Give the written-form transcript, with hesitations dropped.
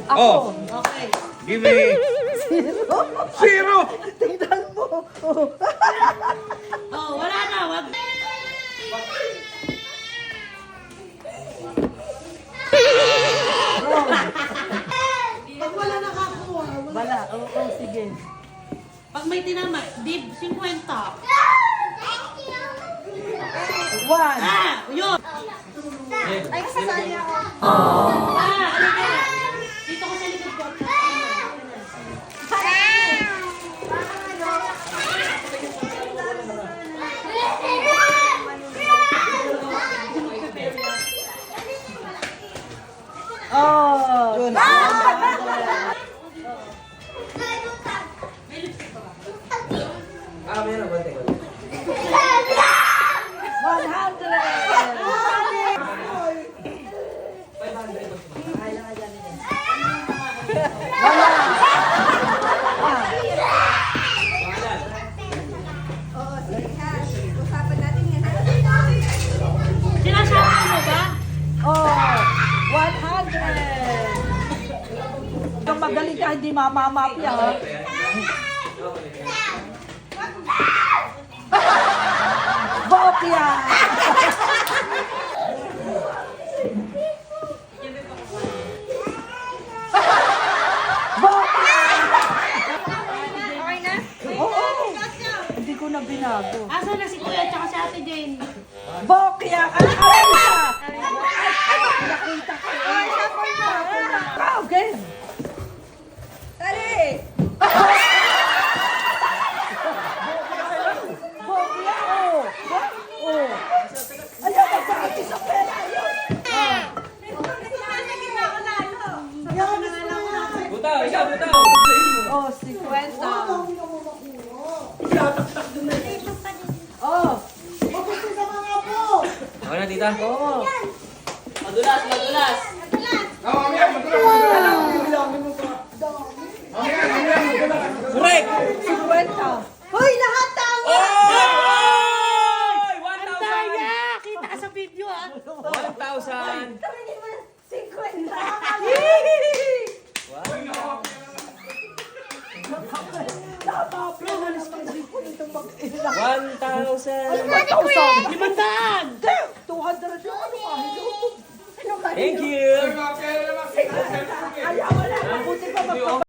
Ako. Oh. Okay. Give me. Zero. Tingnan mo. Oh. Oh, wala na. Wag. Pag wala nakakuha. Wala. Oo, sige. Pag may tinama, dib 50. One. Yun. Ay, kasasali ako. Ano ka? Dito ko sa likod ko. Oh. Yun. Meron. Konti. 100. Sinasabi mo ba? Oh, 100. Kung magaling ka, hindi mamamapya, ha? Bokya! Bokya! Okay na? Oo, hindi ko na binago. Asa na si Kuya at si Ate Jane? Bokya! Ay, siya! Nakita ko. Ikaw, game! Dali! Bokya, oh! Oh! Ayaw, magpakati sa pera yun! Butaw, isa, butaw. Oh, 50. Oh, Okay na, tita. oh. Madulas, madulas. Correct. 50. Hoy, lahat tao! Oy! Ang daya! Kita ka sa video ah. 1,000. 1,000. 500! 200 yung ano ka? Thank you. Ayaw, wala. Mabuti pa magpapalala.